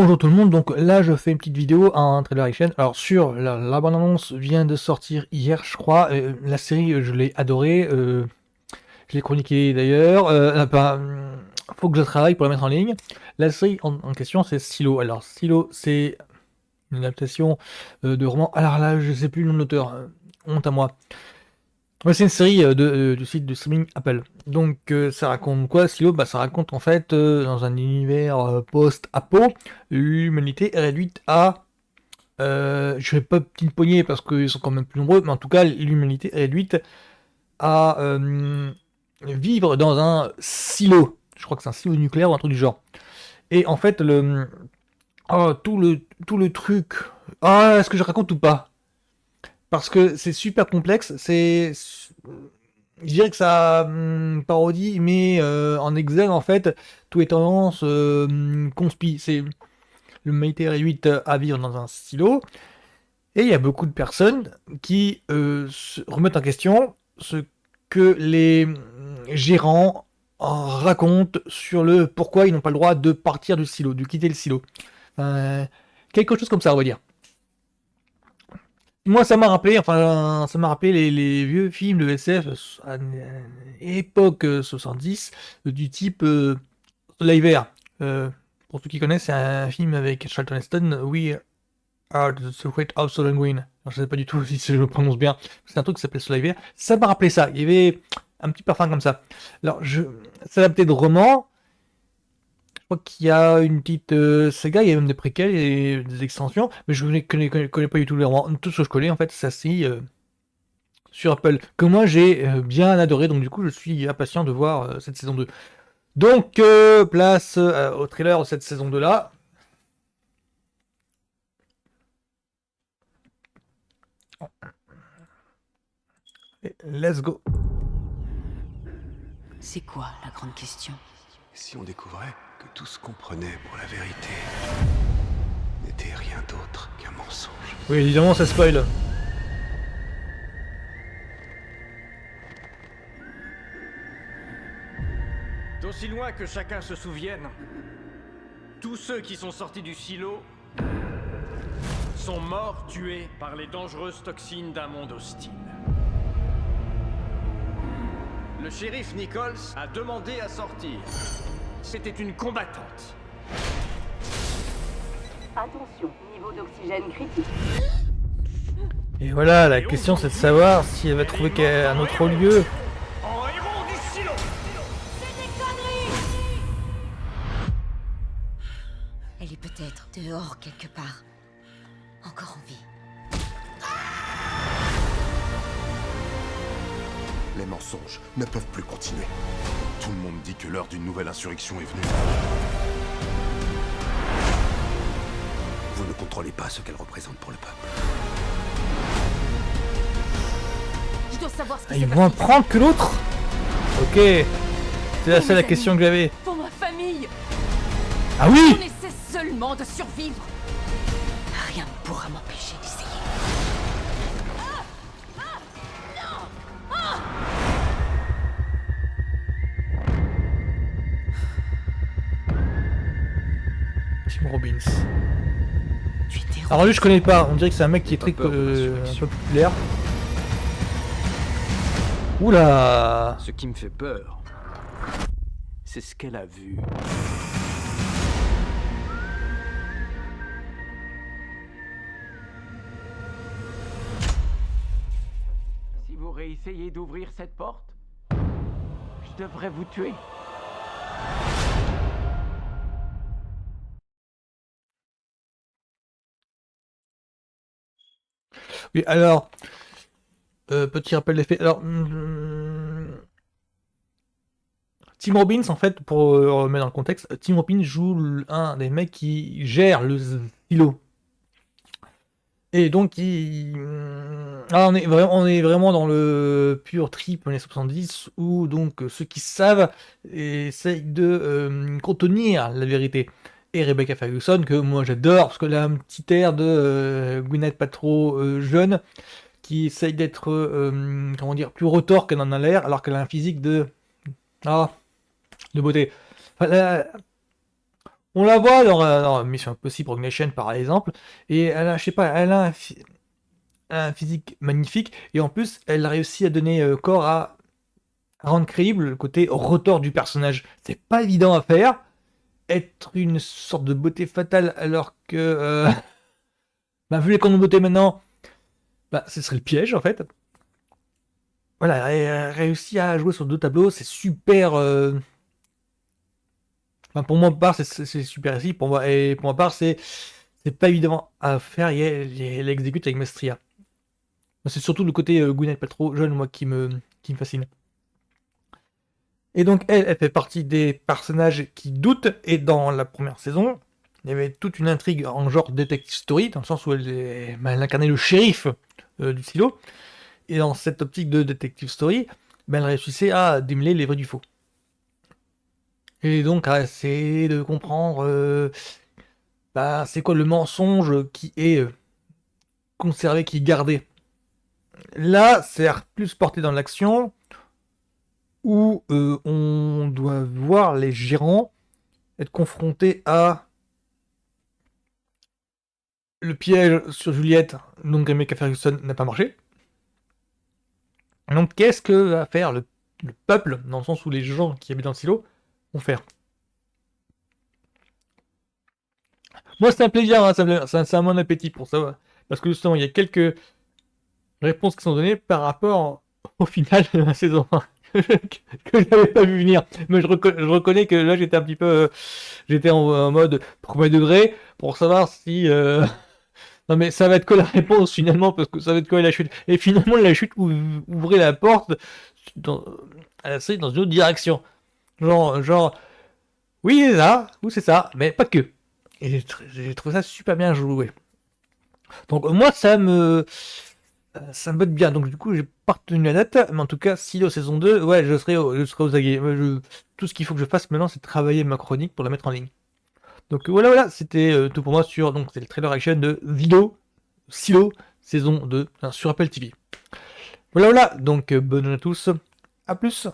Bonjour tout le monde, donc là je fais une petite vidéo en trailer action. Alors sur la bande-annonce vient de sortir hier je crois, la série je l'ai adorée, je l'ai chroniquée d'ailleurs, faut que je travaille pour la mettre en ligne. La série en question c'est Silo. Alors Silo c'est une adaptation de roman, alors là je sais plus le nom de l'auteur, honte à moi. Ouais, c'est une série du site de streaming Apple. Donc ça raconte quoi, Silo? Bah ça raconte en fait dans un univers post-apo, l'humanité est réduite à je vais pas petite poignée parce qu'ils sont quand même plus nombreux, mais en tout cas l'humanité est réduite à vivre dans un silo. Je crois que c'est un silo nucléaire ou un truc du genre. Et en fait tout le truc. Ah, est-ce que je raconte ou pas? Parce que c'est super complexe, je dirais que ça parodie, mais en exergue en fait, tout est tendance conspi. C'est l'humanité réduite à vivre dans un silo, et il y a beaucoup de personnes qui se remettent en question ce que les gérants racontent sur le pourquoi ils n'ont pas le droit de partir du silo, de quitter le silo. Quelque chose comme ça, on va dire. Moi, ça m'a rappelé les vieux films de SF à époque 70, du type Soleil Vert. Pour ceux qui connaissent, c'est un film avec Charlton Heston, We Are the Secret of Soylent Green. Alors, je sais pas du tout si je le prononce bien. C'est un truc qui s'appelait Soleil Vert. Ça m'a rappelé ça. Il y avait un petit parfum comme ça. Alors, c'est adapté de roman. Je crois qu'il y a une petite saga, il y a même des préquels et des extensions, mais je ne connais pas du tout les romans. Tout ce que je connais, en fait, c'est assis sur Apple, que moi j'ai bien adoré, donc du coup je suis impatient de voir cette saison 2. Donc, place au trailer de cette saison 2 là. Et let's go. C'est quoi la grande question? Si on découvrait que tout ce qu'on prenait pour la vérité n'était rien d'autre qu'un mensonge. Oui, évidemment, ça spoil. D'aussi loin que chacun se souvienne, tous ceux qui sont sortis du silo sont morts tués par les dangereuses toxines d'un monde hostile. Le shérif Nichols a demandé à sortir. C'était une combattante. Attention, niveau d'oxygène critique. Et voilà, la question c'est de savoir si elle va trouver un autre lieu. En héros du silo. Elle est peut-être dehors quelque part. Encore en vie. Les mensonges ne peuvent plus continuer. Tout le monde dit que l'heure d'une nouvelle insurrection est venue. Vous ne contrôlez pas ce qu'elle représente pour le peuple. Je dois savoir ce qui Ils s'est vont en passé. prendre que l'autre. Ok. C'est la seule question que j'avais. Pour ma famille. Ah oui. On essaie seulement de survivre. Rien ne pourra m'empêcher d'essayer. Tim Robbins. Tu étais Alors lui je connais pas, on dirait que c'est un mec qui est très Pas peur de un l'insurrection. peu populaire. Oula. Ce qui me fait peur, c'est ce qu'elle a vu. Si vous réessayez d'ouvrir cette porte, je devrais vous tuer. Oui, alors, petit rappel des faits. Alors, Tim Robbins, en fait, pour remettre dans le contexte, Tim Robbins joue un des mecs qui gère le silo. Et donc, on est vraiment dans le pur trip années 70, où donc ceux qui savent essayent de contenir la vérité. Et Rebecca Ferguson, que moi j'adore, parce qu'elle a un petit air de Gwyneth Paltrow jeune, qui essaye d'être, comment dire, plus retors qu'elle en a l'air, alors qu'elle a un physique de beauté. Enfin, là, On la voit dans Mission Impossible Rogue Nation par exemple, et elle a, je sais pas, elle a un physique magnifique, et en plus, elle a réussi à donner corps à rendre crédible le côté retors du personnage. C'est pas évident à faire, être une sorte de beauté fatale alors que, bah, vu les camps de beauté maintenant, bah, ce serait le piège en fait. Voilà, elle a réussi à jouer sur 2 tableaux, c'est super. Enfin, pour moi, part, c'est super ici. Pour moi, et pour ma part, c'est pas évident à faire et elle exécute avec maestria. C'est surtout le côté Gwyneth Paltrow jeune, moi, qui me fascine. Et donc, elle fait partie des personnages qui doutent, et dans la première saison, il y avait toute une intrigue en genre detective story, dans le sens où elle incarnait le shérif du silo, et dans cette optique de detective story, ben, elle réussissait à démêler les vrais du faux. Et donc, à essayer de comprendre bah, c'est quoi le mensonge qui est conservé, qui est gardé. Là, c'est plus porté dans l'action, où on doit voir les gérants être confrontés à le piège sur Juliette, donc Rebecca Ferguson n'a pas marché. Donc qu'est-ce que va faire le peuple, dans le sens où les gens qui habitent dans le silo vont faire? Moi c'est un plaisir, hein, c'est un mon appétit pour ça, parce que justement il y a quelques réponses qui sont données par rapport au final de la saison 1 que je n'avais pas vu venir. Mais je reconnais que là j'étais un petit peu... j'étais en mode premier degré pour savoir si... non mais ça va être quoi la réponse finalement, parce que ça va être quoi la chute. Et finalement la chute ouvrait la porte à la série dans une autre direction. Genre oui c'est ça, ou c'est ça, mais pas que. Et j'ai trouvé ça super bien joué. Donc moi ça me botte bien, donc du coup j'ai pas retenu la date, mais en tout cas Silo saison 2, ouais je serai aux aguets. Tout ce qu'il faut que je fasse maintenant c'est travailler ma chronique pour la mettre en ligne. Donc voilà, c'était tout pour moi sur, donc c'est le trailer action de Silo saison 2 sur Apple TV. Voilà, donc bonne journée à tous, à plus.